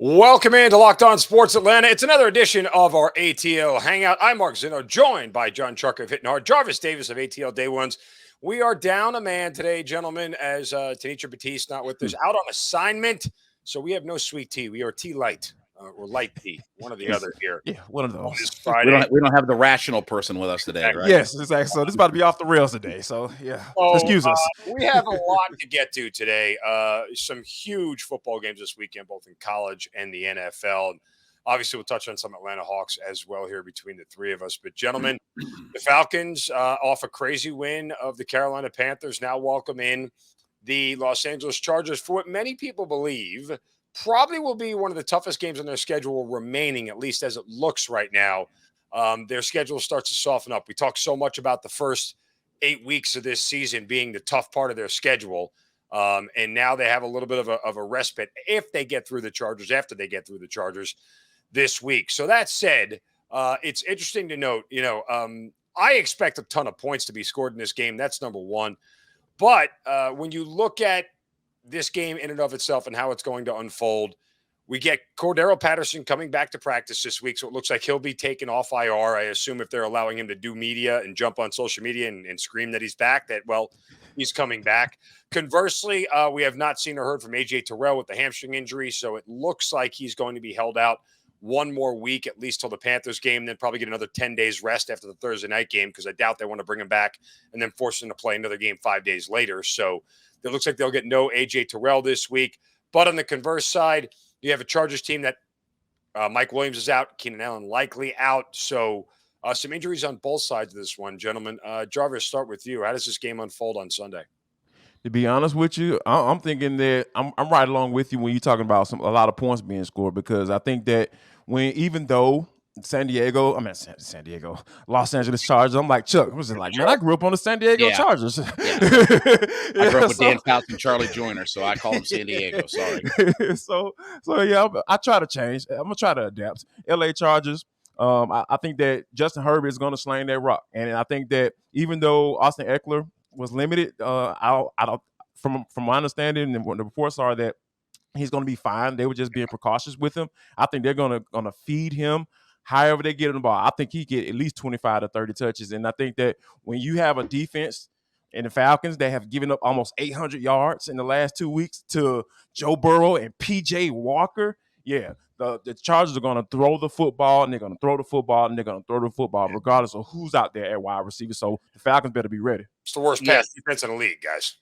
Welcome into Locked On Sports Atlanta. It's another edition of our ATL Hangout. I'm Mark Zinno, joined by John Chuckery of Hitting Hard, Jarvis Davis of ATL Day Ones. We are down a man today, gentlemen, as Tenitra Batiste not with us, out on assignment. So we have no sweet tea. We are tea light or light tea, one or the other here. Yeah, one of those. This Friday. We don't have the rational person with us today, right? Yes, exactly. So this is about to be off the rails today. So yeah, excuse us. We have a lot to get to today. Some huge football games this weekend, both in college and the NFL. And obviously, we'll touch on some Atlanta Hawks as well here between the three of us. But gentlemen, the Falcons off a crazy win of the Carolina Panthers now welcome in the Los Angeles Chargers for what many people believe probably will be one of the toughest games on their schedule remaining, at least as it looks right now. Their schedule starts to soften up. We talk so much about the first 8 weeks of this season being the tough part of their schedule. And now they have a little bit of a respite if they get through the Chargers, after they get through the Chargers this week. So that said, it's interesting to note, I expect a ton of points to be scored in this game. That's number one. But when you look at this game in and of itself and how it's going to unfold, we get Cordero Patterson coming back to practice this week, so it looks like he'll be taken off IR. I assume if they're allowing him to do media and jump on social media and scream that he's back, that, well, he's coming back. Conversely, we have not seen or heard from A.J. Terrell with the hamstring injury, so it looks like he's going to be held out one more week, at least till the Panthers game, then probably get another 10 days rest after the Thursday night game, because I doubt they want to bring him back and then force him to play another game 5 days later. So it looks like they'll get no A.J. Terrell this week. But on the converse side, you have a Chargers team that Mike Williams is out, Keenan Allen likely out. So some injuries on both sides of this one, gentlemen. Jarvis, start with you. How does this game unfold on Sunday? To be honest with you, I'm thinking that I'm right along with you when you're talking about a lot of points being scored, because I think that even though Los Angeles Chargers, I'm like, Chuck, was it like, man, I grew up on the San Diego Chargers. Yeah. I grew up with Dan Fouts and Charlie Joyner, so I call them San Diego. Sorry. so yeah, I try to change. I'm gonna try to adapt. LA Chargers. I think that Justin Herbert is going to sling that rock, and I think that even though Austin Eckler was limited, I don't, from my understanding, and what the reports are that he's going to be fine. They were just being precautious with him. I think they're going to feed him however they get him the ball. I think he get at least 25 to 30 touches, and I think that when you have a defense in the Falcons that have given up almost 800 yards in the last 2 weeks to Joe Burrow and P.J. Walker, yeah, the Chargers are going to throw the football, and they're going to throw the football, and they're going to throw the football regardless of who's out there at wide receiver. So the Falcons better be ready. It's the worst pass defense in the league, guys.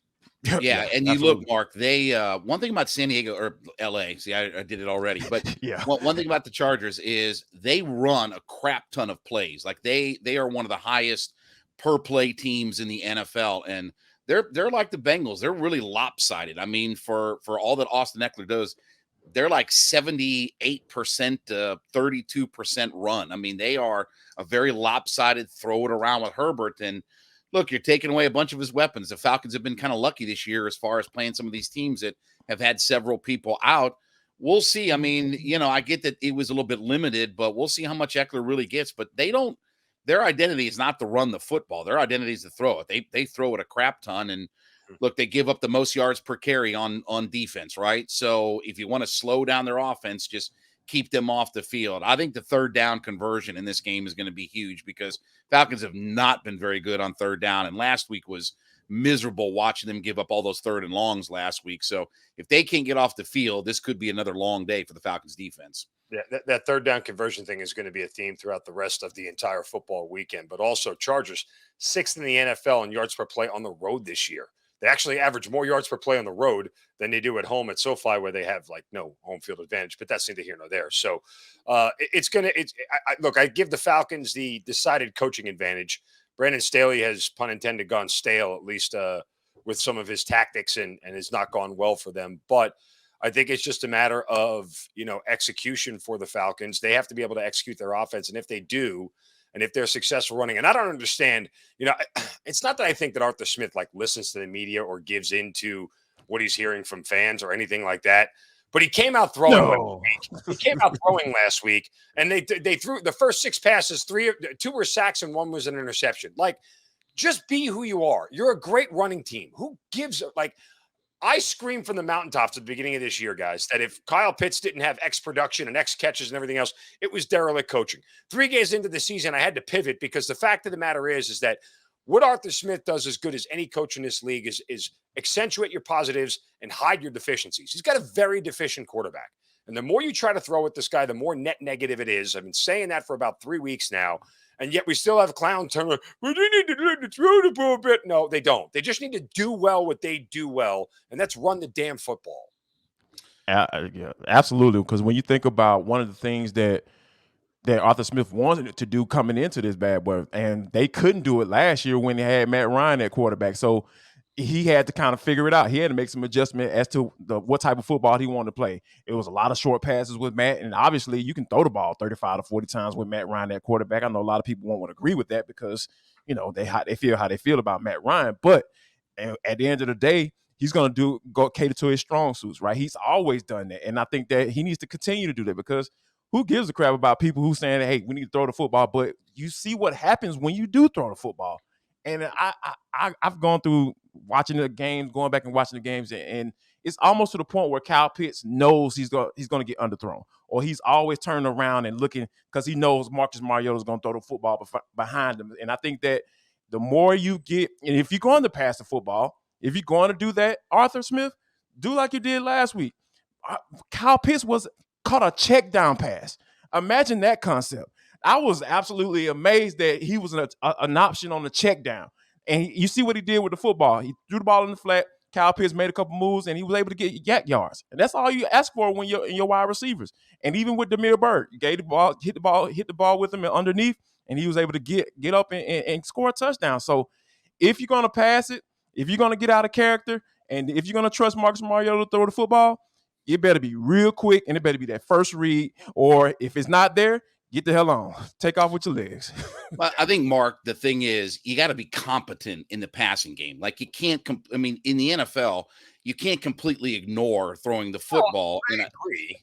Yeah, and you look, Mark, they one thing about San Diego or LA, see, I did it already, but one thing about the Chargers is they run a crap ton of plays. Like they are one of the highest per play teams in the NFL, and they're like the Bengals. They're really lopsided. I mean, for all that Austin Eckler does, they're like 78% to 32% run. I mean, they are a very lopsided throw it around with Herbert. And look, you're taking away a bunch of his weapons. The Falcons have been kind of lucky this year as far as playing some of these teams that have had several people out. We'll see. I mean, I get that it was a little bit limited, but we'll see how much Eckler really gets. But their identity is not to run the football. Their identity is to throw it. They throw it a crap ton. And look, they give up the most yards per carry on defense, right? So if you want to slow down their offense, just keep them off the field. I think the third down conversion in this game is going to be huge, because Falcons have not been very good on third down. And last week was miserable watching them give up all those third and longs last week. So if they can't get off the field, this could be another long day for the Falcons defense. Yeah, that third down conversion thing is going to be a theme throughout the rest of the entire football weekend. But also Chargers, 6th in the NFL in yards per play on the road this year. They actually average more yards per play on the road than they do at home at SoFi, where they have like no home field advantage. But that's neither here nor there. So look, I give the Falcons the decided coaching advantage. Brandon Staley has, pun intended, gone stale, at least with some of his tactics, and has not gone well for them. But I think it's just a matter of, execution for the Falcons. They have to be able to execute their offense. And if they do, and if they're successful running, and I don't understand, it's not that I think that Arthur Smith listens to the media or gives into what he's hearing from fans or anything like that. But he came out throwing last week. He came out throwing last week, and they threw the first 6 passes, 2 were sacks and 1 was an interception. Just be who you are. You're a great running team. Who gives I screamed from the mountaintops at the beginning of this year, guys, that if Kyle Pitts didn't have X production and X catches and everything else, it was derelict coaching. 3 games into the season, I had to pivot because the fact of the matter is that what Arthur Smith does as good as any coach in this league is accentuate your positives and hide your deficiencies. He's got a very deficient quarterback. And the more you try to throw at this guy, the more net negative it is. I've been saying that for about 3 weeks now. And yet we still have clowns telling us, well, they need to learn to throw the ball a bit. No, they don't. They just need to do well what they do well, and that's run the damn football. Yeah, absolutely. Because when you think about one of the things that Arthur Smith wanted to do coming into this bad boy, and they couldn't do it last year when they had Matt Ryan at quarterback. So he had to kind of figure it out. He had to make some adjustment as to what type of football he wanted to play. It was a lot of short passes with Matt, and obviously you can throw the ball 35 to 40 times with Matt Ryan at quarterback. I know a lot of people won't want to agree with that because, you know, they feel how they feel about Matt Ryan. But at the end of the day, he's going to go cater to his strong suits, right? He's always done that, and I think that he needs to continue to do that because who gives a crap about people who saying, hey, we need to throw the football, but you see what happens when you do throw the football. And I've gone through watching the games, going back and watching the games, and it's almost to the point where Kyle Pitts knows he's going to get underthrown, or he's always turning around and looking because he knows Marcus Mariota is going to throw the football behind him. And I think that the more you get, and if you're going to pass the football, if you're going to do that, Arthur Smith, do like you did last week. Kyle Pitts caught a check down pass. Imagine that concept. I was absolutely amazed that he was an option on the check down. And you see what he did with the football. He threw the ball in the flat. Kyle Pitts made a couple moves, and he was able to get yak yards. And that's all you ask for when you're in your wide receivers. And even with Demir Bird, you gave the ball, hit the ball with him underneath, and he was able to get up and score a touchdown. So if you're going to pass it, if you're going to get out of character, and if you're going to trust Marcus Mariota to throw the football, it better be real quick, and it better be that first read. Or if it's not there, get the hell on. Take off with your legs. Well, I think, Mark, the thing is you got to be competent in the passing game. Like you can't – I mean, in the NFL, you can't completely ignore throwing the football. I agree.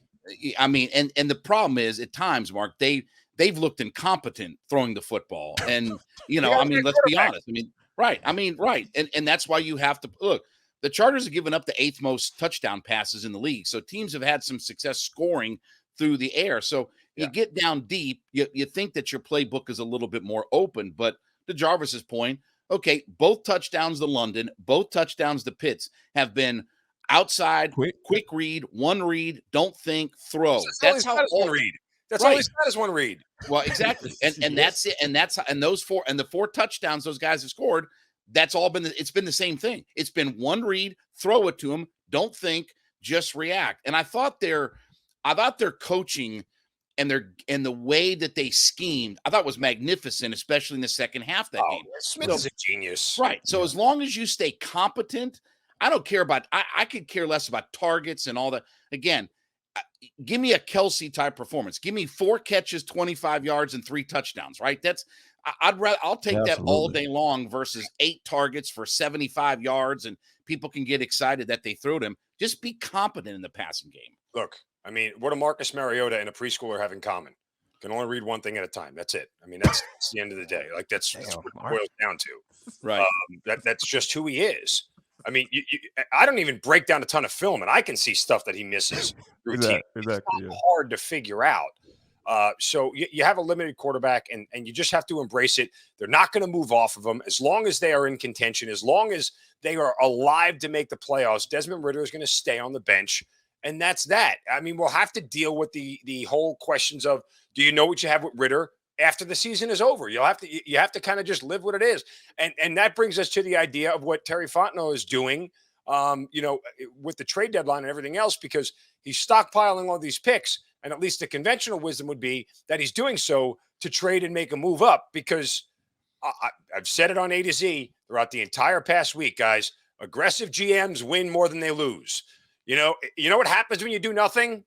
I mean, and the problem is at times, Mark, they've looked incompetent throwing the football. And, you know, I mean, let's be honest. I mean, right. And that's why you have to – look, the Chargers have given up the 8th most touchdown passes in the league. So teams have had some success scoring through the air. So you get down deep, you think that your playbook is a little bit more open. But to Jarvis's point, okay, both touchdowns to London, both touchdowns to Pitts have been outside, quick read, one read, don't think, throw. That's how one read. That's all he's got is one read. Well, exactly. And that's it. And those four and the 4 touchdowns those guys have scored, that's all been it's been the same thing. It's been one read, throw it to him, don't think, just react. And I thought their coaching and the way that they schemed, I thought was magnificent, especially in the second half of that game. Smith is a genius. Right. So as long as you stay competent, I don't care about I could care less about targets and all that. Again, give me a Kelsey type performance. Give me 4 catches, 25 yards, and 3 touchdowns, right? I'll take that all day long versus 8 targets for 75 yards, and people can get excited that they threw them. Just be competent in the passing game. Look, I mean, what do Marcus Mariota and a preschooler have in common? Can only read one thing at a time. That's it. I mean, that's the end of the day. Like that's what it boils down to. Right. That's just who he is. I mean, I don't even break down a ton of film, and I can see stuff that he misses. Exactly. It's hard to figure out. So you have a limited quarterback, and you just have to embrace it. They're not going to move off of him as long as they are in contention, as long as they are alive to make the playoffs. Desmond Ridder is going to stay on the bench, and that's that. I mean, we'll have to deal with the whole questions of, do you know what you have with Ridder after the season is over? You have to kind of just live what it is, and that brings us to the idea of what Terry Fontenot is doing, with the trade deadline and everything else, because he's stockpiling all these picks. And at least the conventional wisdom would be that he's doing so to trade and make a move up, because I've said it on A to Z throughout the entire past week, guys. Aggressive GMs win more than they lose. You know what happens when you do nothing?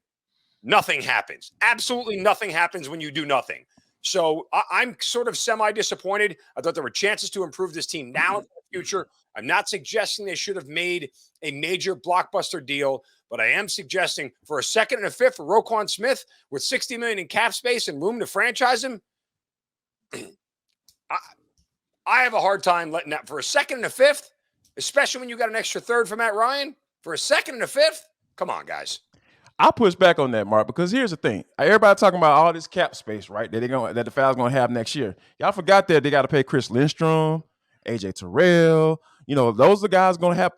Nothing happens. Absolutely nothing happens when you do nothing. So I'm sort of semi-disappointed. I thought there were chances to improve this team now in the future. I'm not suggesting they should have made a major blockbuster deal, but I am suggesting for a 2nd and a 5th for Roquan Smith with $60 million in cap space and room to franchise him. I have a hard time letting that for a 2nd and a 5th, especially when you got an extra 3rd for Matt Ryan. For a second and a fifth? Come on, guys. I'll push back on that, Mark, because here's the thing. Everybody talking about all this cap space, right, that the Falcons going to have next year. Y'all forgot that they got to pay Chris Lindstrom, AJ Terrell. Those are the guys going to have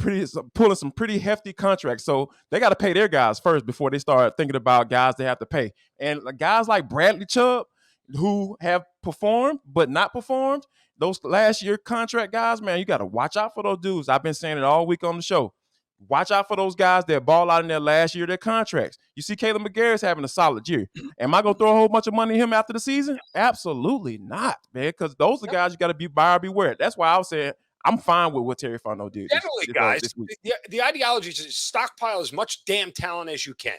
pulling some pretty hefty contracts. So they got to pay their guys first before they start thinking about guys they have to pay. And guys like Bradley Chubb, who have performed but not performed, those last year contract guys, man, you got to watch out for those dudes. I've been saying it all week on the show. Watch out for those guys that ball out in their last year of their contracts. You see Caleb McGarrett's having a solid year. Am I going to throw a whole bunch of money at him after the season? Absolutely not, man, because those are guys you got to be buyer beware. That's why I was saying I'm fine with what Terry Fontenot did. Generally, guys, the ideology is stockpile as much damn talent as you can.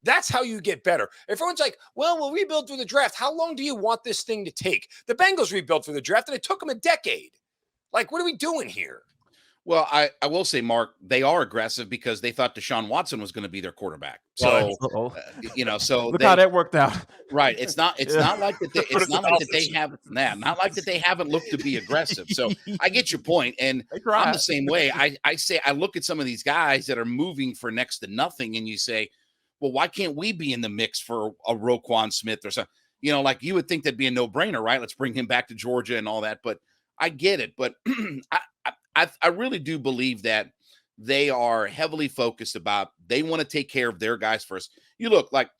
That's how you get better. Everyone's like, well, we'll rebuild through the draft. How long do you want this thing to take? The Bengals rebuilt through the draft, and it took them a decade. Like, what are we doing here? Well, I will say, Mark, they are aggressive because they thought Deshaun Watson was going to be their quarterback. So, so look how that worked out. Right. It's not like that. Not like that they haven't looked to be aggressive. So I get your point, and I'm the same way. I look at some of these guys that are moving for next to nothing, and you say, well, why can't we be in the mix for a Roquan Smith or something? Like you would think that'd be a no-brainer, right? Let's bring him back to Georgia and all that. But I get it. But I really do believe that they are heavily focused about they want to take care of their guys first. You look like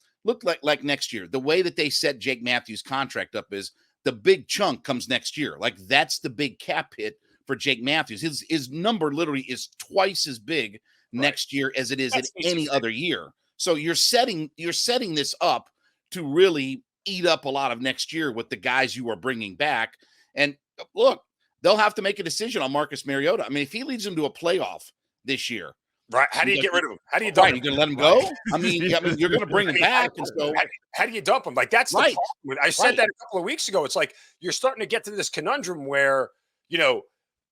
next year. The way that they set Jake Matthews' contract up is the big chunk comes next year. Like that's the big cap hit for Jake Matthews. His number literally is twice as big next year as it is in any other year. So you're setting this up to really eat up a lot of next year with the guys you are bringing back. And look, they'll have to make a decision on Marcus Mariota. I mean, if he leads them to a playoff this year, right? How do you get rid of him? How do you dump him? You're going to let him go? I mean, you're going to bring him back. And so, how do you dump him? Like that's the problem. I said that a couple of weeks ago. It's like you're starting to get to this conundrum where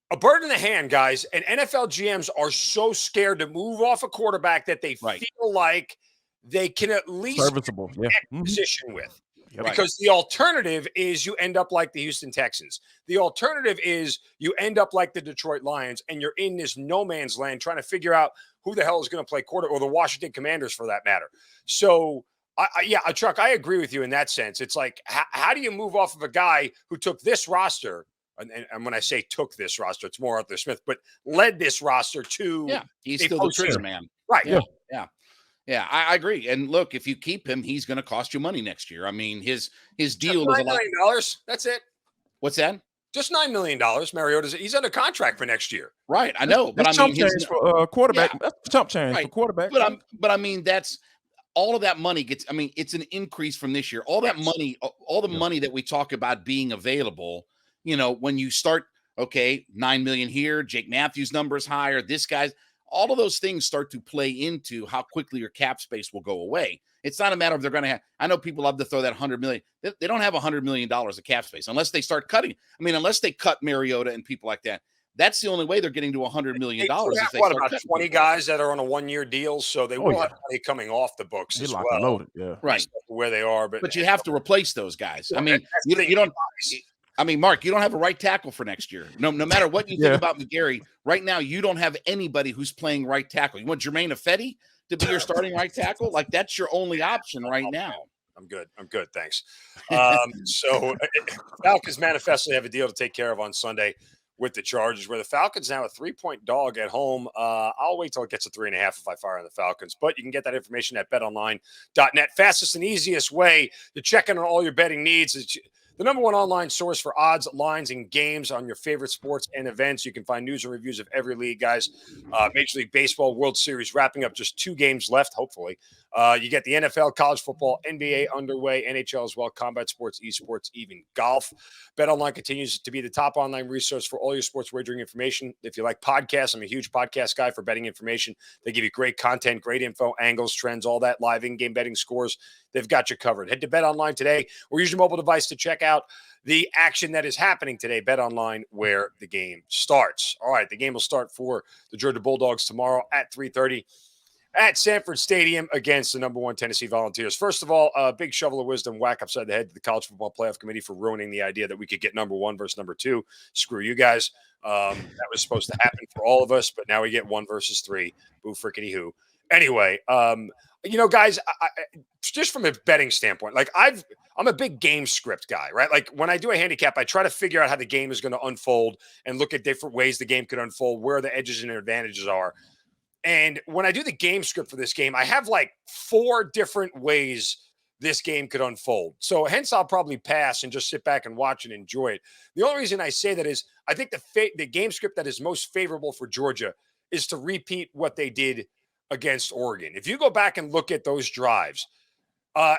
a bird in the hand, guys, and NFL GMs are so scared to move off a quarterback that they feel like they can at least serviceable position with. Because the alternative is you end up like the Houston Texans. The alternative is you end up like the Detroit Lions, and you're in this no man's land trying to figure out who the hell is going to play quarter, or the Washington Commanders for that matter. So, Chuck, I agree with you in that sense. It's like, how do you move off of a guy who took this roster? And when I say took this roster, it's more Arthur Smith, but led this roster to he's still the trigger man. Right. Yeah, I agree. And look, if you keep him, he's going to cost you money next year. I mean, his deal is $9 million. That's it. What's that? Just $9 million. Mariota's he's under contract for next year. Right. I know, but that's chump change for quarterback. Yeah. That's chump change for quarterback. But I mean, that's all of that money gets. I mean, it's an increase from this year. All that money, all the money that we talk about being available. When you start, $9 million here, Jake Matthews' number is higher. This guy's. All of those things start to play into how quickly your cap space will go away. It's not a matter of they're going to have. I know people love to throw that $100 million. They don't have $100 million of cap space unless they start cutting. I mean, unless they cut Mariota and people like that. That's the only way they're getting to $100 million. If they about 20 guys that are on a 1-year deal, so they will have money coming off the books as well. Loaded, right, where they are, but you have to replace those guys. I mean, you don't. I mean, Mark, you don't have a right tackle for next year. No matter what you think about McGarry, right now you don't have anybody who's playing right tackle. You want Jermaine Ifedi to be your starting right tackle? Like that's your only option right now. I'm good. Thanks. So Falcons manifestly have a deal to take care of on Sunday with the Chargers, where the Falcons now a 3-point dog at home. I'll wait till it gets to 3.5 if I fire on the Falcons, but you can get that information at betonline.net. Fastest and easiest way to check in on all your betting needs is the number one online source for odds, lines, and games on your favorite sports and events. You can find news and reviews of every league, guys. Major League Baseball, World Series wrapping up, just 2 games left, hopefully. You get the NFL, college football, NBA underway, NHL as well, combat sports, esports, even golf. BetOnline continues to be the top online resource for all your sports wagering information. If you like podcasts, I'm a huge podcast guy for betting information. They give you great content, great info, angles, trends, all that, live in-game betting scores. They've got you covered. Head to BetOnline today or use your mobile device to check out the action that is happening today. BetOnline, where the game starts. All right, the game will start for the Georgia Bulldogs tomorrow at 3:30 at Sanford Stadium against the number 1 Tennessee Volunteers. First of all, a big shovel of wisdom whack upside the head to the College Football Playoff Committee for ruining the idea that we could get number 1 versus number 2. Screw you guys. That was supposed to happen for all of us, but now we get 1 versus 3. Boo frickety who. Anyway, guys, just from a betting standpoint, like I'm a big game script guy, right? Like when I do a handicap, I try to figure out how the game is going to unfold and look at different ways the game could unfold, where the edges and advantages are. And when I do the game script for this game, I have like 4 different ways this game could unfold. So hence I'll probably pass and just sit back and watch and enjoy it. The only reason I say that is I think the game script that is most favorable for Georgia is to repeat what they did against Oregon. If you go back and look at those drives,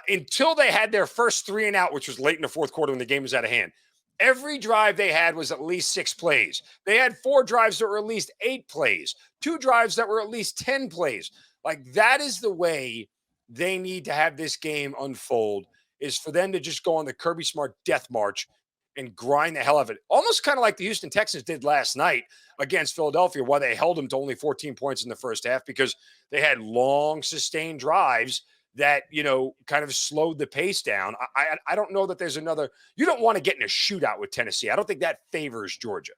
until they had their first 3 and out, which was late in the fourth quarter when the game was out of hand, every drive they had was at least 6 plays. They had 4 drives that were at least 8 plays, 2 drives that were at least 10 plays. Like that is the way they need to have this game unfold, is for them to just go on the Kirby Smart death march and grind the hell out of it. Almost kind of like the Houston Texans did last night against Philadelphia, while they held them to only 14 points in the first half because they had long sustained drives that, kind of slowed the pace down. I don't know that there's another. You don't want to get in a shootout with Tennessee. I don't think that favors Georgia.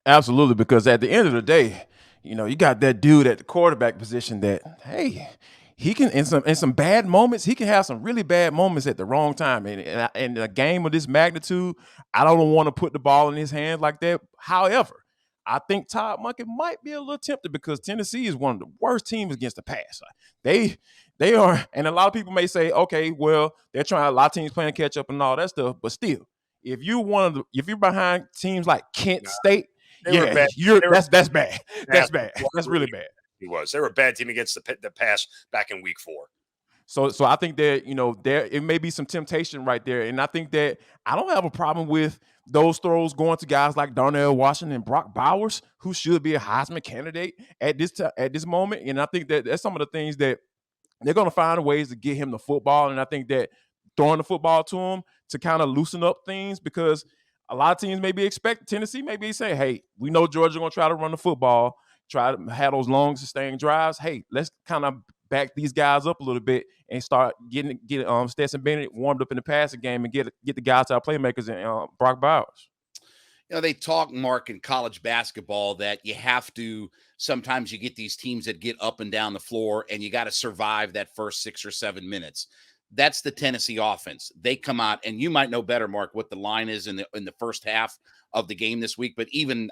Absolutely, because at the end of the day, you got that dude at the quarterback position that, hey, he can in some bad moments, he can have some really bad moments at the wrong time. And in a game of this magnitude, I don't want to put the ball in his hands like that. However, I think Todd Monken might be a little tempted because Tennessee is one of the worst teams against the pass. They are, and a lot of people may say, okay, well, they're trying. A lot of teams playing catch up and all that stuff, but still, if you're behind teams like Kent State, that's bad. That's bad. That's really bad. They were a bad team against the pass back in week 4. So I think that, there it may be some temptation right there. And I think that I don't have a problem with those throws going to guys like Darnell Washington and Brock Bowers, who should be a Heisman candidate at this moment. And I think that that's some of the things that they're going to find ways to get him the football. And I think that throwing the football to him to kind of loosen up things, because a lot of teams may be expecting, Tennessee may be saying, hey, we know Georgia going to try to run the football, try to have those long sustained drives. Hey, let's kind of back these guys up a little bit and start getting Stetson Bennett warmed up in the passing game and get the guys out playmakers and Brock Bowers. They talk, Mark, in college basketball that you have to, sometimes you get these teams that get up and down the floor and you got to survive that first 6 or 7 minutes. That's the Tennessee offense. They come out, and you might know better, Mark, what the line is in the first half of the game this week. But even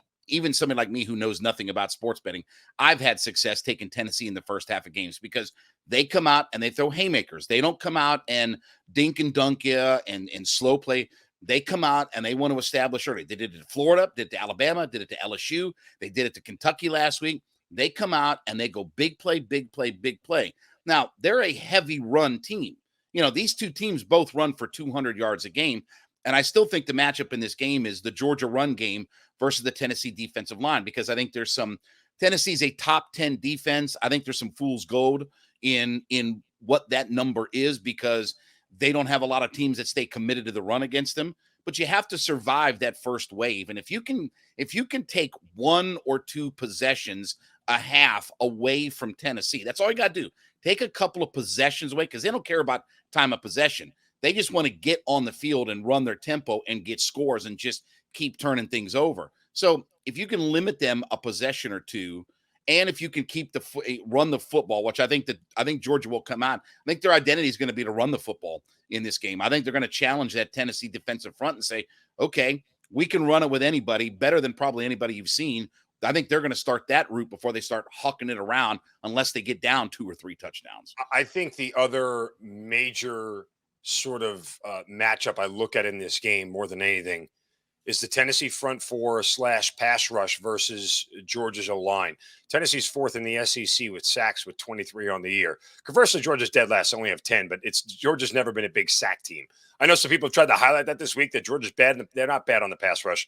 somebody like me who knows nothing about sports betting, I've had success taking Tennessee in the first half of games because they come out and they throw haymakers. They don't come out and dink and dunk you and slow play. They come out and they want to establish early. They did it to Florida, did it to Alabama, did it to LSU. They did it to Kentucky last week. They come out and they go big play, big play, big play. Now, they're a heavy run team. These two teams both run for 200 yards a game. And I still think the matchup in this game is the Georgia run game versus the Tennessee defensive line, because I think there's Tennessee's a top 10 defense. I think there's some fool's gold in what that number is, because they don't have a lot of teams that stay committed to the run against them, but you have to survive that first wave. And if you can take 1 or 2 possessions a half away from Tennessee, that's all you got to do. Take a couple of possessions away, because they don't care about time of possession. They just want to get on the field and run their tempo and get scores and just keep turning things over. So if you can limit them a possession or 2, and if you can keep run the football, which I think Georgia will come out. I think their identity is going to be to run the football in this game. I think they're going to challenge that Tennessee defensive front and say, okay, we can run it with anybody, better than probably anybody you've seen. I think they're going to start that route before they start hucking it around, unless they get down 2 or 3 touchdowns. I think the other major sort of matchup I look at in this game more than anything is the Tennessee front 4 / pass rush versus Georgia's O-line. Tennessee's 4th in the SEC with sacks with 23 on the year. Conversely, Georgia's dead last, only have 10, but Georgia's never been a big sack team. I know some people have tried to highlight that this week, that Georgia's bad. They're not bad on the pass rush.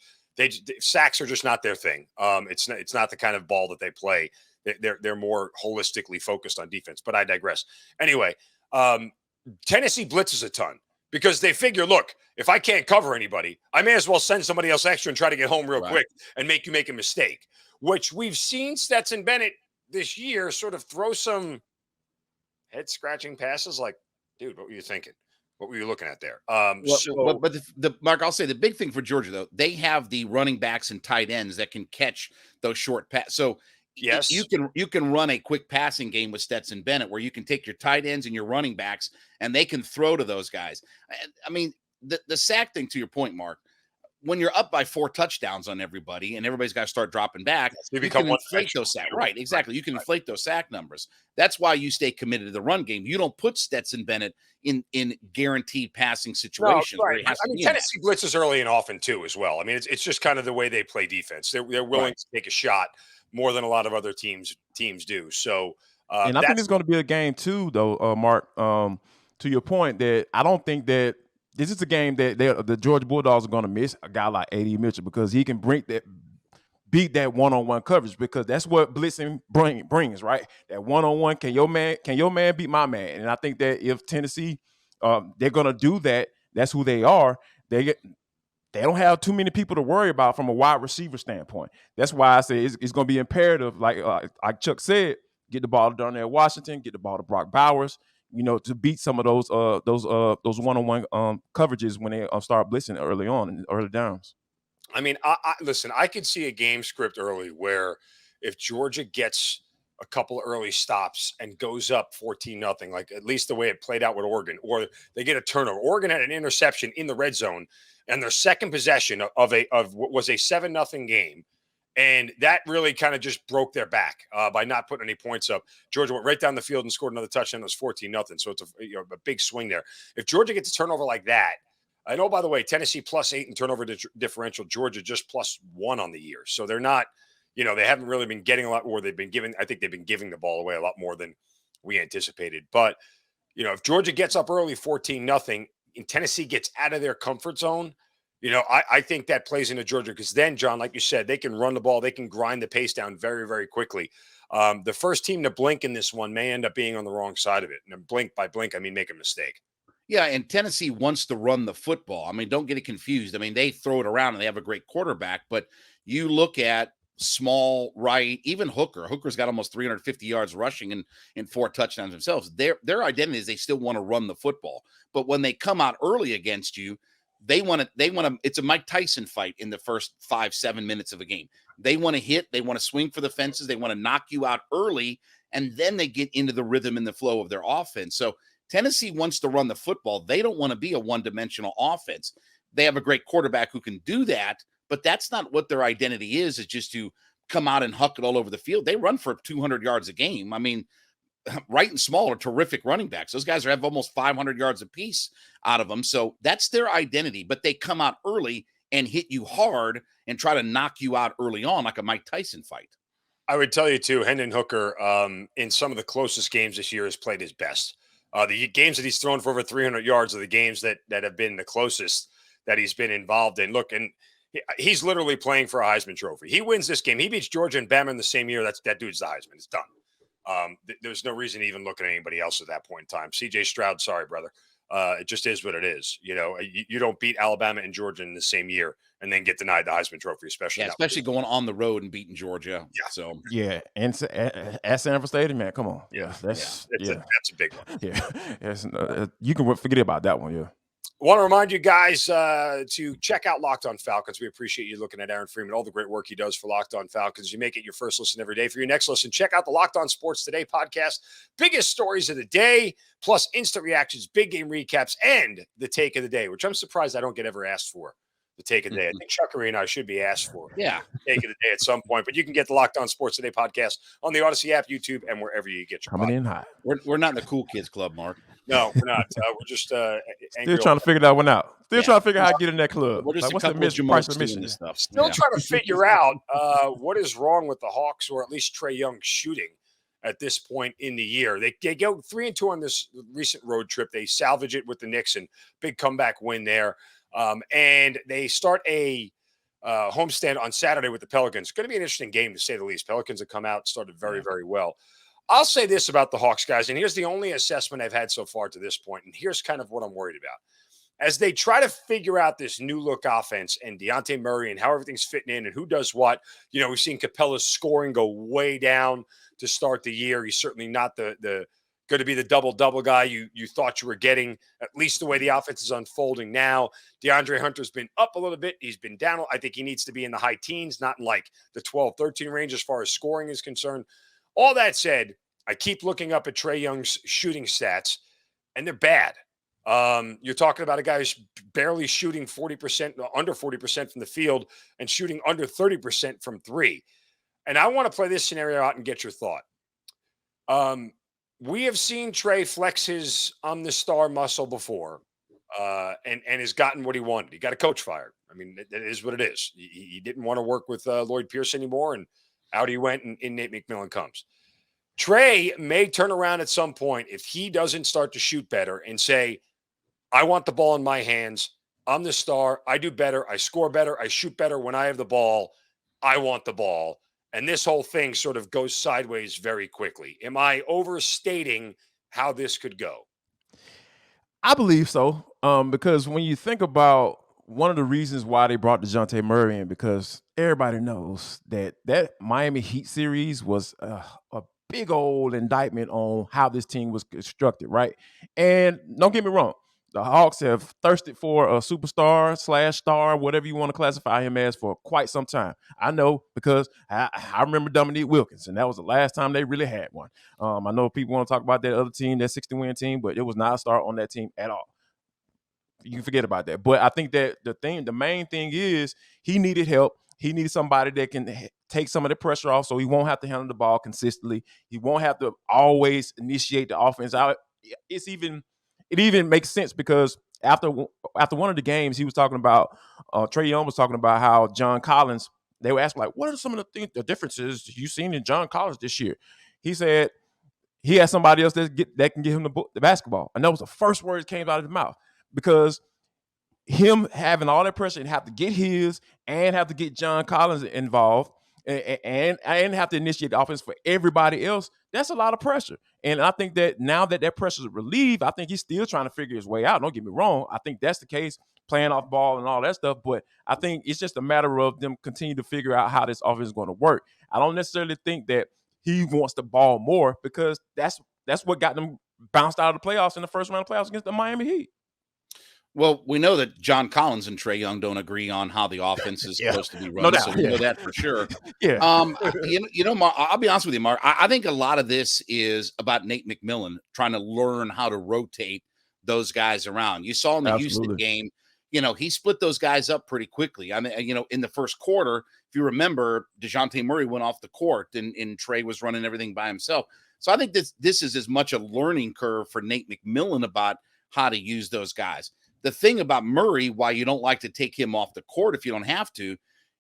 Sacks are just not their thing. It's not the kind of ball that they play. They're more holistically focused on defense, but I digress. Anyway, Tennessee blitzes a ton, because they figure, look, if I can't cover anybody, I may as well send somebody else extra and try to get home real quick and make you make a mistake, which we've seen Stetson Bennett this year sort of throw some head-scratching passes like, dude, what were you thinking? What were you looking at there? But the Mark, I'll say the big thing for Georgia, though, they have the running backs and tight ends that can catch those short passes. So yes, you can run a quick passing game with Stetson Bennett where you can take your tight ends and your running backs and they can throw to those guys. I mean, the sack thing, to your point, Mark, when you're up by 4 touchdowns on everybody and everybody's got to start dropping back, you can inflate those sack. Right, exactly. You can inflate those sack numbers. That's why you stay committed to the run game. You don't put Stetson Bennett in guaranteed passing situations. No, right. I mean, Tennessee blitzes early and often too, as well. I mean, it's just kind of the way they play defense. They're willing to take a shot more than a lot of other teams do. So, and I think it's going to be a game too, though, Mark. To your point, that I don't think that this is a game that the Georgia Bulldogs are going to miss a guy like A.D. Mitchell because he can beat that one-on-one coverage because that's what blitzing brings, right? That one-on-one, can your man beat my man? And I think that if Tennessee, they're going to do that, that's who they are. They don't have too many people to worry about from a wide receiver standpoint. That's why I say it's going to be imperative, like Chuck said, get the ball down there at Washington, get the ball to Brock Bowers, to beat some of those one-on-one coverages when they start blitzing early on in early downs. I mean, listen, I could see a game script early where if Georgia gets a couple of early stops and goes up 14-0, like at least the way it played out with Oregon, or they get a turnover. Oregon had an interception in the red zone, and their second possession of what was a 7-0 game. And that really kind of just broke their back by not putting any points up. Georgia went right down the field and scored another touchdown. It was 14-0. So it's a big swing there. If Georgia gets a turnover like that, I know, by the way, Tennessee +8 in turnover differential, Georgia just +1 on the year. So they're not, they haven't really been getting a lot more. I think they've been giving the ball away a lot more than we anticipated. But, if Georgia gets up early 14-0 and Tennessee gets out of their comfort zone, I think that plays into Georgia because then, John, like you said, they can run the ball. They can grind the pace down very, very quickly. The first team to blink in this one may end up being on the wrong side of it. And blink by blink, I mean make a mistake. Yeah, and Tennessee wants to run the football. I mean, don't get it confused. I mean, they throw it around and they have a great quarterback, but you look at Small, Wright, even Hooker. Hooker's got almost 350 yards rushing and 4 touchdowns themselves. Their identity is they still want to run the football. But when they come out early against you, they want to, it's a Mike Tyson fight in the first 5-7 minutes of a game. They want to hit, they want to swing for the fences, they want to knock you out early, and then they get into the rhythm and the flow of their offense. So Tennessee wants to run the football. They don't want to be a one-dimensional offense. They have a great quarterback who can do that, but that's not what their identity is just to come out and huck it all over the field. They run for 200 yards a game. I mean, Wright and Small are terrific running backs. Those guys have almost 500 yards apiece out of them. So that's their identity, but they come out early and hit you hard and try to knock you out early on like a Mike Tyson fight. I would tell you too, Hendon Hooker, in some of the closest games this year has played his best. The games that he's thrown for over 300 yards are the games that have been the closest that he's been involved in. Look, and he's literally playing for a Heisman Trophy. He wins this game. He beats Georgia and Bama in the same year. That dude's the Heisman. It's done. There's no reason to even look at anybody else at that point in time. CJ Stroud, sorry, brother. It just is what it is. You don't beat Alabama and Georgia in the same year and then get denied the Heisman Trophy, especially going on the road and beating Georgia. Yeah. So and at Sanford Stadium, man, come on. That's a big one. Yeah, you can forget about that one. Yeah. I want to remind you guys to check out Locked On Falcons. We appreciate you looking at Aaron Freeman, all the great work he does for Locked On Falcons. You make it your first listen every day. For your next listen, check out the Locked On Sports Today podcast. Biggest stories of the day, plus instant reactions, big game recaps, and the take of the day, which I'm surprised I don't get ever asked for. The take of the day. I think Chuckery and I should be asked for the take of the day at some point. But you can get the Locked On Sports Today podcast on the Odyssey app, YouTube, and wherever you get your coming podcast. in hot. We're not in the cool kids club, Mark. No, we're not. We're just still trying to figure that one out. Still trying to figure out how to get in that club. We're just what's the price of admission and stuff. Still trying to figure out what is wrong with the Hawks, or at least Trae Young shooting at this point in the year. They go 3-2 on this recent road trip. They salvage it with the Knicks and big comeback win there. And they start a homestand on Saturday with the Pelicans. It's going to be an interesting game, to say the least. Pelicans have come out and started very, very well. I'll say this about the Hawks, guys, and here's the only assessment I've had so far to this point, and here's kind of what I'm worried about. As they try to figure out this new look offense and Dejounte Murray and how everything's fitting in and who does what, we've seen Capella's scoring go way down. to start the year. He's certainly not the going to be the double-double guy you thought you were getting, at least the way the offense is unfolding now. DeAndre Hunter's been up a little bit. He's been down. I think he needs to be in the high teens, not in like the 12, 13 range as far as scoring is concerned. All that said, I keep looking up at Trae Young's shooting stats, and they're bad. You're talking about a guy who's barely shooting 40%, under 40% from the field and shooting under 30% from three. And I want to play this scenario out and get your thought. We have seen Trae flex his I'm the star muscle before and has gotten what he wanted. He got a coach fired. I mean, it is what it is. He didn't want to work with Lloyd Pierce anymore, and out he went, and in Nate McMillan comes. Trae may turn around at some point if he doesn't start to shoot better and say, I want the ball in my hands. I'm the star. I do better. I score better. I shoot better when I have the ball. I want the ball. And this whole thing sort of goes sideways very quickly. Am I overstating how this could go? I believe so. Because when you think about one of the reasons why they brought Dejounte Murray in, because everybody knows that Miami Heat series was a big old indictment on how this team was constructed, right? And don't get me wrong, the Hawks have thirsted for a superstar / star, whatever you want to classify him as, for quite some time. I know, because I remember Dominique Wilkins, and that was the last time they really had one. I know people want to talk about that other team, that 60-win team, but it was not a star on that team at all. You can forget about that. But I think that the main thing is he needed help. He needed somebody that can take some of the pressure off, so he won't have to handle the ball consistently. He won't have to always initiate the offense out. It even makes sense because after one of the games, he was talking about Trae Young was talking about how John Collins. They were asking, like, what are some of the differences you've seen in John Collins this year? He said he has somebody else that can get him the basketball, and that was the first words that came out of his mouth, because him having all that pressure and have to get his and have to get John Collins involved and have to initiate the offense for everybody else, that's a lot of pressure. And I think that now that pressure is relieved, I think he's still trying to figure his way out. Don't get me wrong. I think that's the case, playing off ball and all that stuff. But I think it's just a matter of them continue to figure out how this offense is going to work. I don't necessarily think that he wants the ball more, because that's what got them bounced out of the playoffs in the first round of playoffs against the Miami Heat. Well, we know that John Collins and Trae Young don't agree on how the offense is supposed to be run, so we know that for sure. Mark, I'll be honest with you, Mark. I think a lot of this is about Nate McMillan trying to learn how to rotate those guys around. You saw in the Houston game, he split those guys up pretty quickly. I mean, in the first quarter, if you remember, Dejounte Murray went off the court and Trae was running everything by himself. So I think this is as much a learning curve for Nate McMillan about how to use those guys. The thing about Murray, why you don't like to take him off the court if you don't have to,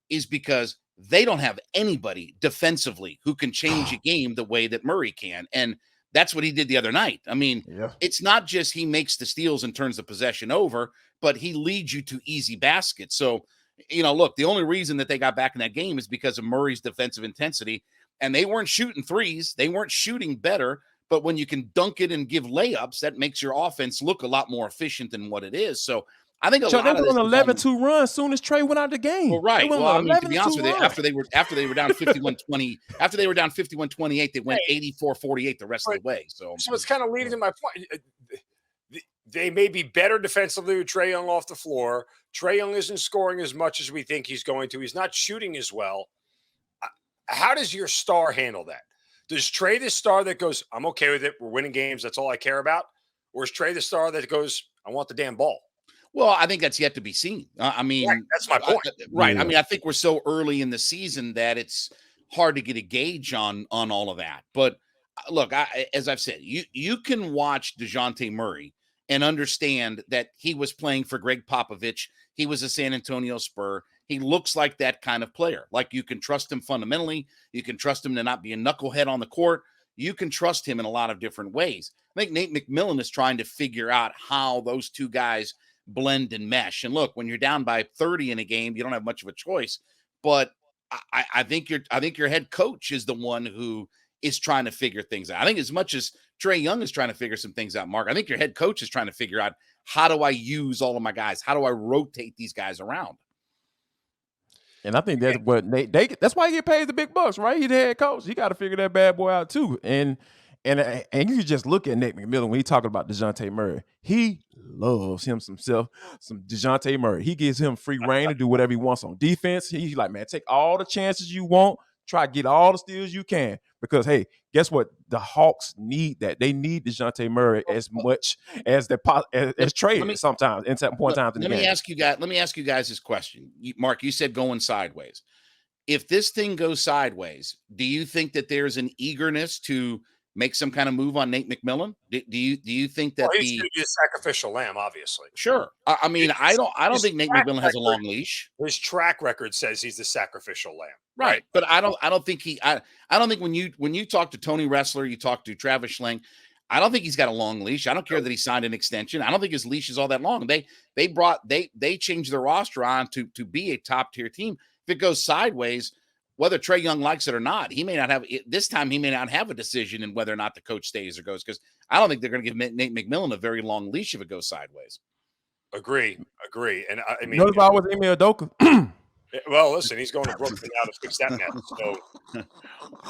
is because they don't have anybody defensively who can change a game the way that Murray can. And that's what he did the other night. I mean, It's not just he makes the steals and turns the possession over, but he leads you to easy baskets. So, look, the only reason that they got back in that game is because of Murray's defensive intensity. And they weren't shooting threes. They weren't shooting better. But when you can dunk it and give layups, that makes your offense look a lot more efficient than what it is. So I think a lot of this an 11-2 run as soon as Trae went out of the game. Well, right. Well, I mean, to be honest with you, after they were down 51-20, after they were down 51-28, they went 84-48 the rest of the way. So it's kind of leading to my point. They may be better defensively with Trae Young off the floor. Trae Young isn't scoring as much as we think he's going to. He's not shooting as well. How does your star handle that? Does Trae the star that goes, I'm okay with it, we're winning games, that's all I care about? Or is Trae the star that goes, I want the damn ball? Well, I think that's yet to be seen. I mean, right, that's my point. Right. I mean, I think we're so early in the season that it's hard to get a gauge on all of that. But look, as I've said, you can watch Dejounte Murray and understand that he was playing for Greg Popovich. He was a San Antonio Spur. He looks like that kind of player. Like, you can trust him fundamentally. You can trust him to not be a knucklehead on the court. You can trust him in a lot of different ways. I think Nate McMillan is trying to figure out how those two guys blend and mesh. And look, when you're down by 30 in a game, you don't have much of a choice. But I think your head coach is the one who is trying to figure things out. I think as much as Trae Young is trying to figure some things out, Mark, I think your head coach is trying to figure out, how do I use all of my guys? How do I rotate these guys around? And I think that's what that's why he get paid the big bucks, right? He's the head coach. He got to figure that bad boy out too. And you can just look at Nick McMillan when he talking about Dejounte Murray. He loves some Dejounte Murray. He gives him free reign to do whatever he wants on defense. He's like, man, take all the chances you want. Try to get all the steals you can. Because, hey, guess what? The Hawks need that. They need Dejounte Murray as much as Trae sometimes in certain point times in the game. Let me ask you guys this question. Mark, you said going sideways. If this thing goes sideways, do you think that there's an eagerness to make some kind of move on Nate McMillan? Do you think that he's going to be a sacrificial lamb? Obviously, sure. I mean, I don't think Nate McMillan has a long leash. His track record says he's the sacrificial lamb, right? But I don't think when you talk to Tony Ressler, you talk to Travis Schlenk, I don't think he's got a long leash. I don't care that he signed an extension. I don't think his leash is all that long. They changed their roster on to be a top tier team. If it goes sideways, whether Trae Young likes it or not, he may not have a decision in whether or not the coach stays or goes, because I don't think they're going to give Nate McMillan a very long leash if it goes sideways. Agree. And I mean, notice I was Ime Udoka. Well, listen, he's going to Brooklyn now to fix that mess. So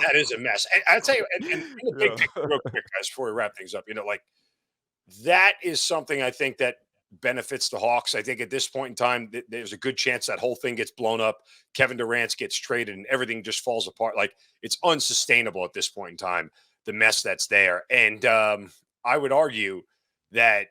that is a mess. And I'll tell you, and the big picture real quick, guys, before we wrap things up, like that is something I think that benefits the Hawks. I think at this point in time, there's a good chance that whole thing gets blown up. Kevin Durant gets traded and everything just falls apart. Like, it's unsustainable at this point in time, the mess that's there. And I would argue that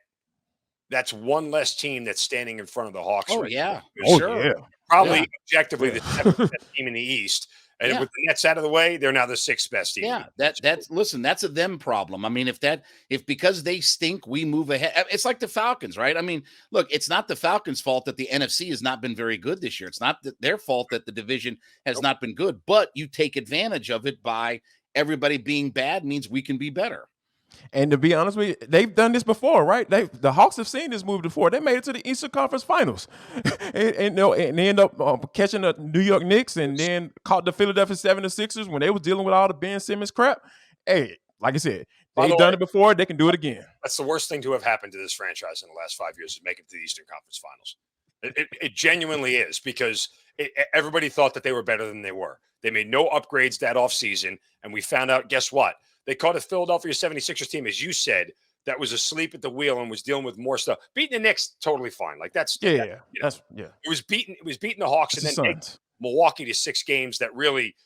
that's one less team that's standing in front of the Hawks. Oh, right yeah. Sure. Yeah. Probably objectively the seventh best team in the East. And with the Nets out of the way, they're now the sixth best team. Yeah, that's a them problem. I mean, if because they stink, we move ahead. It's like the Falcons, right? I mean, look, it's not the Falcons' fault that the NFC has not been very good this year. It's not their fault that the division has not been good, but you take advantage of it by everybody being bad means we can be better. And to be honest with you, they've done this before, right? The Hawks have seen this move before. They made it to the Eastern Conference Finals, and they end up catching the New York Knicks, and then caught the Philadelphia 76ers when they was dealing with all the Ben Simmons crap. Hey, like I said, they've done it before. They can do it again. That's the worst thing to have happened to this franchise in the last 5 years, is make it to the Eastern Conference Finals. It genuinely is, because everybody thought that they were better than they were. They made no upgrades that offseason, and we found out, guess what? They caught a Philadelphia 76ers team, as you said, that was asleep at the wheel and was dealing with more stuff. Beating the Knicks, totally fine. Like, that's It was beating the Hawks, and then taking Milwaukee to 6 games that really,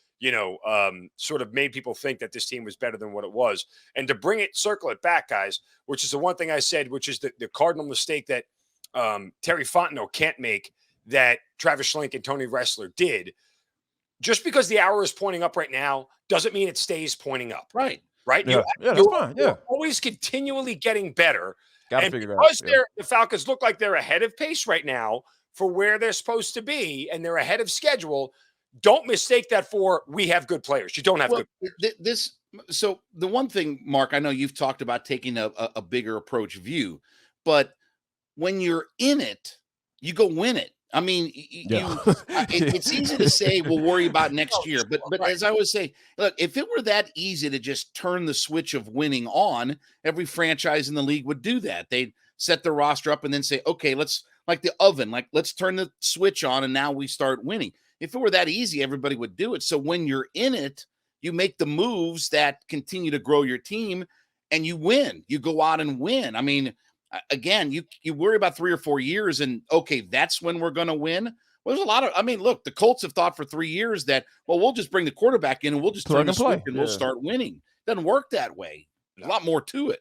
sort of made people think that this team was better than what it was. And to circle it back, guys, which is the one thing I said, which is the cardinal mistake that Terry Fontenot can't make, that Travis Schlenk and Tony Ressler did. Just because the hour is pointing up right now doesn't mean it stays pointing up. Right. Yeah, that's fine. Yeah. You're always continually getting better. Got to figure it out. The Falcons look like they're ahead of pace right now for where they're supposed to be, and they're ahead of schedule. Don't mistake that for we have good players. You don't have good players. So the one thing, Mark, I know you've talked about taking a bigger approach view, but when you're in it, you go win it. I mean, it's easy to say we'll worry about next year, but as I always say, look, if it were that easy to just turn the switch of winning on, every franchise in the league would do that. They'd set the roster up and then say, okay, let's turn the switch on and now we start winning. If it were that easy, everybody would do it. So when you're in it, you make the moves that continue to grow your team and you win. You go out and win. I mean, again, you worry about 3 or 4 years and, okay, that's when we're going to win. Well, there's a lot of, look, the Colts have thought for 3 years that, well, we'll just bring the quarterback in and we'll just turn the switch and we'll start winning. Doesn't work that way. There's a lot more to it.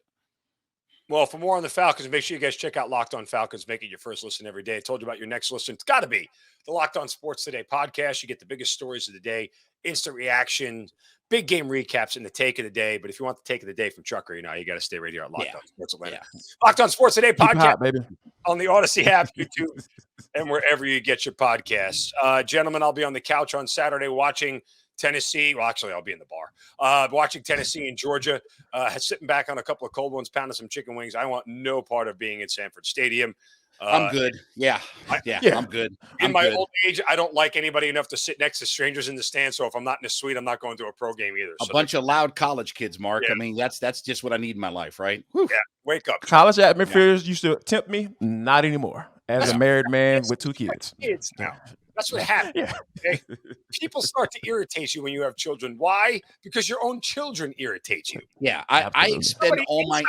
Well, for more on the Falcons, make sure you guys check out Locked On Falcons. Make it your first listen every day. I told you about your next listen. It's got to be the Locked On Sports Today podcast. You get the biggest stories of the day, instant reaction, big game recaps, and the take of the day. But if you want the take of the day from Chuckery, you got to stay right here on Locked On Sports Atlanta. Yeah. Locked On Sports Today podcast baby. On the Odyssey app, YouTube, and wherever you get your podcasts. Gentlemen, I'll be on the couch on Saturday watching Tennessee. Well, actually, I'll be in the bar watching Tennessee and Georgia, sitting back on a couple of cold ones, pounding some chicken wings. I want no part of being in Sanford Stadium. I'm good. I'm good. In my old age, I don't like anybody enough to sit next to strangers in the stand. So if I'm not in the suite, I'm not going to a pro game either. A bunch of loud college kids, Mark. Yeah. I mean, that's just what I need in my life, right? Whew. Yeah, wake up. College atmospheres used to tempt me. Not anymore. As a married man with 2 kids. Kids now. That's what happens. Yeah. Okay? People start to irritate you when you have children. Why? Because your own children irritate you. Yeah, I expend all my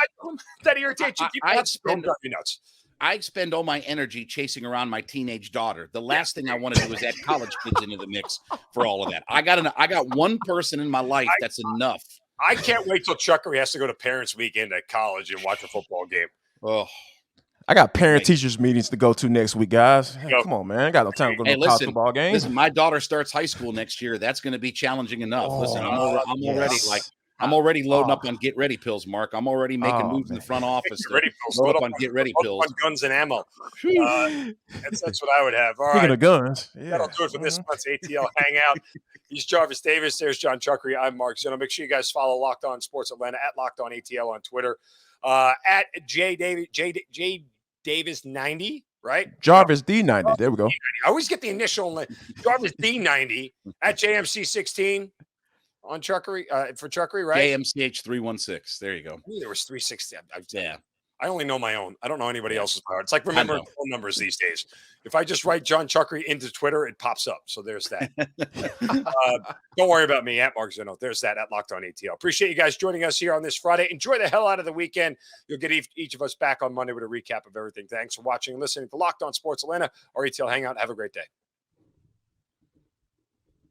that irritates you. People have children drive you nuts. I expend all my energy chasing around my teenage daughter. The last thing I want to do is add college kids into the mix for all of that. I got one person in my life that's enough. I can't wait till Chuckery has to go to Parents Weekend at college and watch a football game. Oh, I got parent-teachers meetings to go to next week, guys. Hey, come on, man. I got no time to go to a college football game. Listen, my daughter starts high school next year. That's going to be challenging enough. Listen, I'm already loading up on get ready pills, Mark. I'm already making moves in the front office. Load up on get ready pills. On guns and ammo. That's what I would have. All Speaking right. of guns, That'll do it for this month's ATL Hangout. He's Jarvis Davis. There's John Chuckery. I'm Mark Zinno. Make sure you guys follow Locked On Sports Atlanta at Locked On ATL on Twitter. At J Davis 90, right? Jarvis D90. There we go. I always get the initial Jarvis D90 at JMC 16 on Chuckery for Chuckery, right? JMCH 316. There you go. I knew there was 360. Yeah. I only know my own. I don't know anybody else's power. It's like remembering phone numbers these days. If I just write John Chuckery into Twitter, it pops up. So there's that. Don't worry about me at Mark Zinno. There's that at Locked On ATL. Appreciate you guys joining us here on this Friday. Enjoy the hell out of the weekend. You'll get each of us back on Monday with a recap of everything. Thanks for watching and listening to Locked On Sports Atlanta, our ATL Hangout. Have a great day.